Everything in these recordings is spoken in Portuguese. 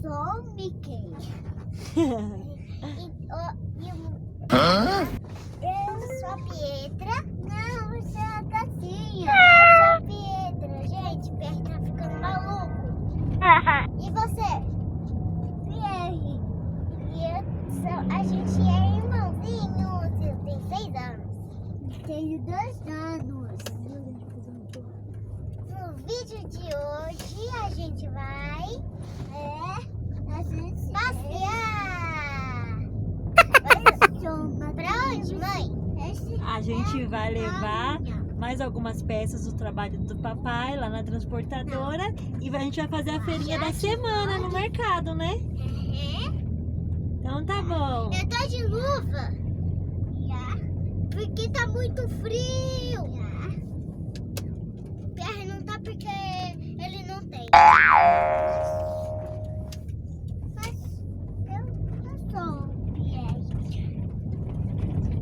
sou o Mickey. Eu sou a Pietra. Não, você é a gatinha. Eu sou a Pietra. Gente, Pierre tá ficando maluco. E você? Pierre. A gente é irmãozinhos. Eu tenho 6 anos. Tenho 2 anos. No vídeo de hoje a gente vai passear. Pra onde, mãe? A gente vai levar mais algumas peças do trabalho do papai lá na transportadora e a gente vai fazer a feirinha da semana no mercado, né? Então tá bom. Eu tô de luva. Porque tá muito frio. Pierre não tá porque ele não tem. Mas eu não sou o Pierre.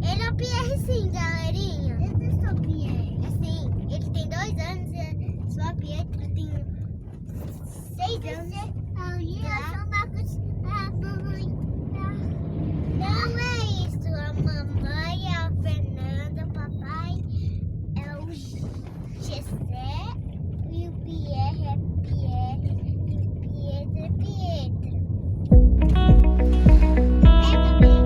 Ele é o Pierre sim, galerinha. Eu não sou o Pierre. Assim, ele tem 2 anos e eu sou a Pietra, tenho 6 anos. Não é isso, a mamãe, a Fernanda, o papai é o Gessé e o Pierre é Pierre e o Pietro é Pietra. Pega bem.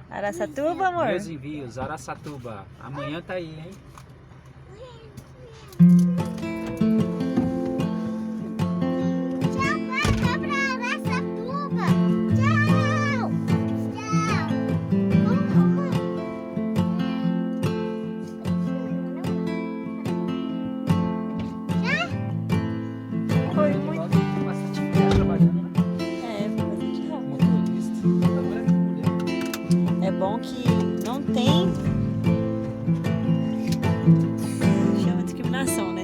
Araçatuba, amor? Meus envios, Araçatuba. Amanhã tá aí, hein? Tchau, pai, vai pra Araçatuba. Tchau. Tchau. Foi muito. Bastante mulher trabalhando, né? Foi bastante rápido. Motorista. Agora é mulher. É bom que não tem. Chama discriminação, né?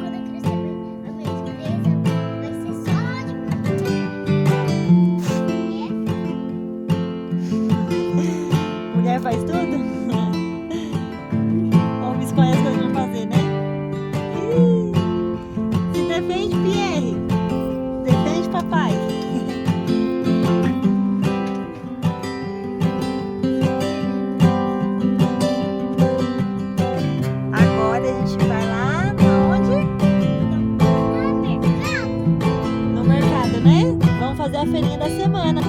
Quando eu crescer, a minha empresa vai ser só de Mulher faz tudo? Homem escolhe as coisas pra fazer, né? Se defende, Pierre. Defende, papai. Agora a gente vai lá onde? No mercado, né? Vamos fazer a feirinha da semana.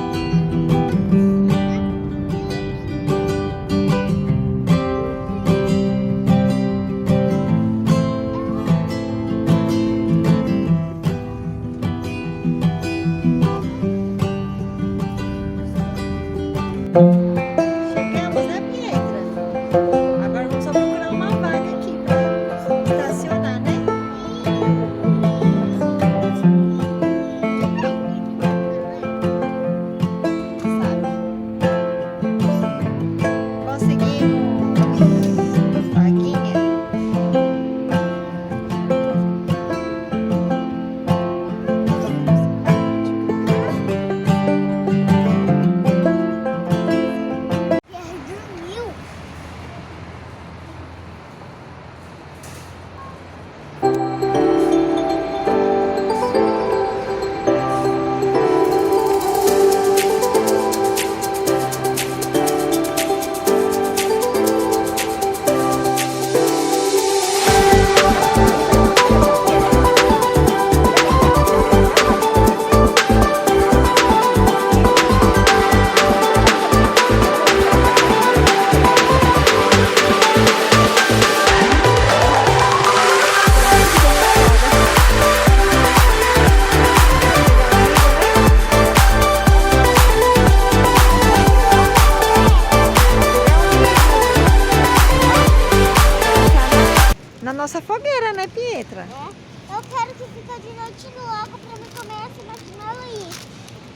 fica de noite logo pra mim comer esse marshmallow aí.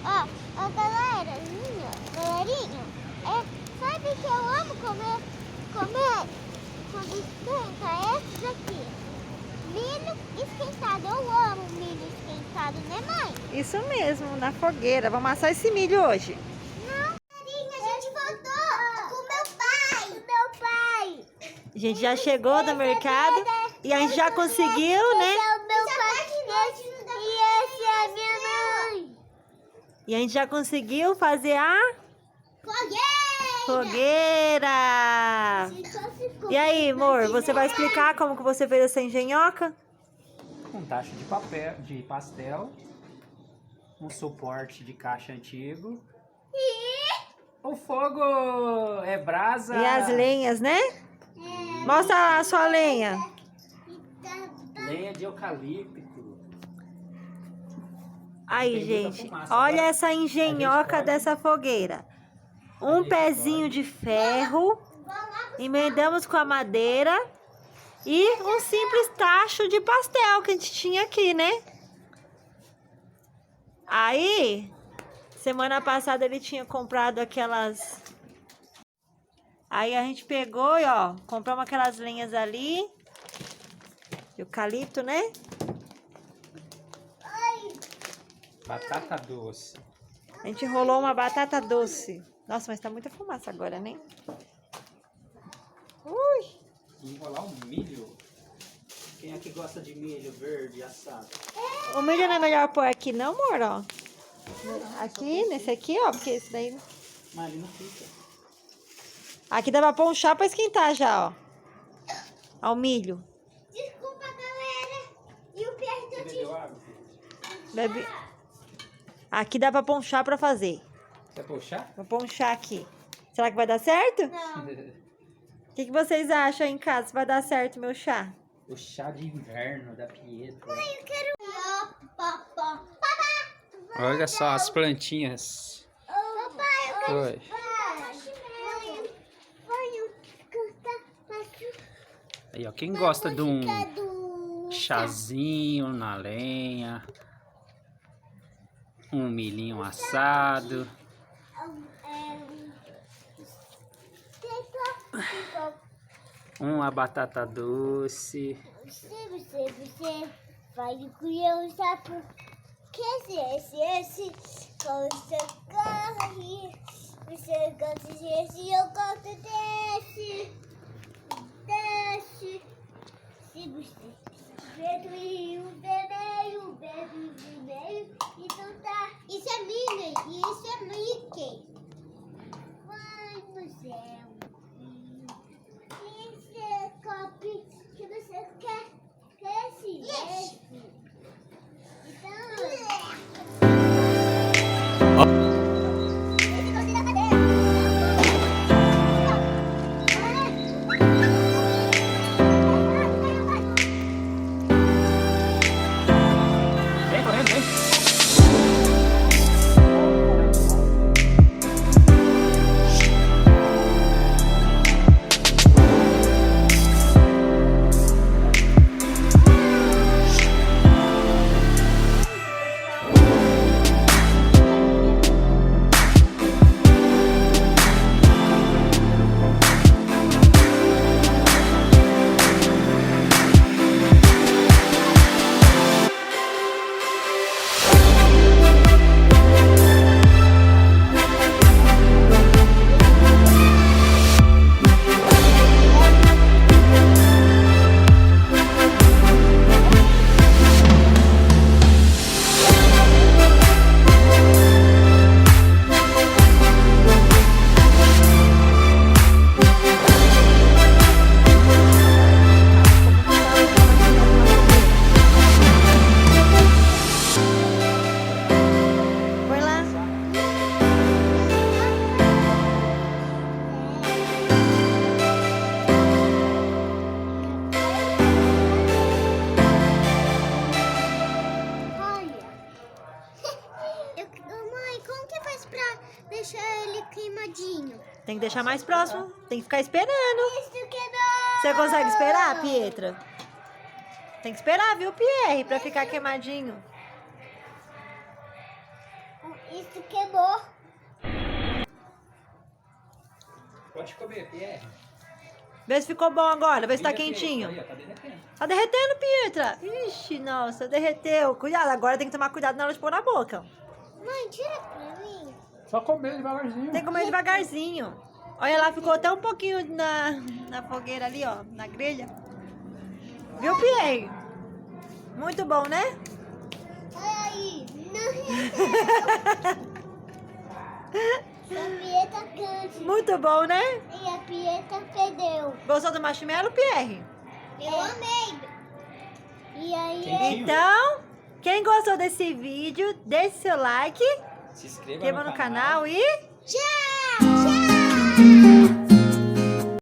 Ó, galerinha, sabe que eu amo comer quando esquenta esses aqui? Milho esquentado, eu amo milho esquentado, né mãe? Isso mesmo, na fogueira. Vamos assar esse milho hoje. Não, a gente voltou com meu pai. A gente já chegou do mercado e a gente já conseguiu, né? Esse é o meu pai e esse é a minha mãe. E a gente já conseguiu fazer a fogueira. E aí, amor, você vai explicar como que você fez essa engenhoca? Um tacho de papel, de pastel, um suporte de caixa antigo. O fogo é brasa. E as lenhas, né? Mostra a sua lenha. Lenha de eucalipto. Aí, Tem muita gente, fumaça. olha Agora essa a engenhoca gente dessa fogueira. Um gente pezinho de ferro, emendamos com a madeira e um simples tacho de pastel que a gente tinha aqui, né? Aí, semana passada ele tinha comprado aquelas... Aí a gente pegou e, ó, compramos aquelas lenhas ali, eucalipto, né? Batata doce. A gente enrolou uma batata doce. Nossa, mas tá muita fumaça agora, né? Ui! E enrolar um milho. Quem é que gosta de milho verde assado? O milho não é melhor pôr aqui não, amor, ó. Aqui, nesse aqui, ó, porque esse daí... Mas ali não fica. Aqui dá pra pôr um chá pra esquentar já, ó. Ó o milho. Desculpa, galera. E o Pierre Você bebeu água, filho? Bebe... Aqui dá pra pôr um chá pra fazer. Quer puxar? Vou pôr um chá aqui. Será que vai dar certo? Não. O que vocês acham aí em casa? Se vai dar certo meu chá? O chá de inverno da Pietra. Eu quero... Olha só as plantinhas. Papai, eu quero... Oi. Aí, ó, quem gosta de um chazinho na lenha, um milhinho assado, uma batata doce. Você vai colher um sapo. Que esse, com você corre. Você gosta desse, eu gosto desse. Se você preto e o vermelho, então tá. Isso é Minnie e isso é Mickey. Vai no céu. Esse é copo que você quer esse esse. Vem correndo, vem. Põe lá. Olha. Mãe, como que faz pra deixar ele queimadinho? Tem que deixar mais próximo. Tem que ficar esperando. Isso que não. Você consegue esperar, Pietra? Tem que esperar, viu, Pierre, pra ficar queimadinho. Isso queimou. Pode comer, Pierre. Vê se ficou bom agora, vê se tá Vira, Pierre. quentinho. Aí, ó, tá derretendo. Tá derretendo, Pietra. Ixi, nossa, derreteu. Cuidado, agora tem que tomar cuidado na hora de pôr na boca. Mãe, tira pra mim. Só comer devagarzinho. Tem que comer devagarzinho. Olha lá, ficou até um pouquinho na fogueira ali, ó, na grelha. Viu, Pierre? Muito bom, né? Olha aí. A Pieta cante. Muito bom, né? E a Pieta perdeu. Gostou do marshmallow, Pierre? Eu amei. E aí, Quentinho. Então, quem gostou desse vídeo, deixe seu like, Se inscreva inscreva no canal e... tchau!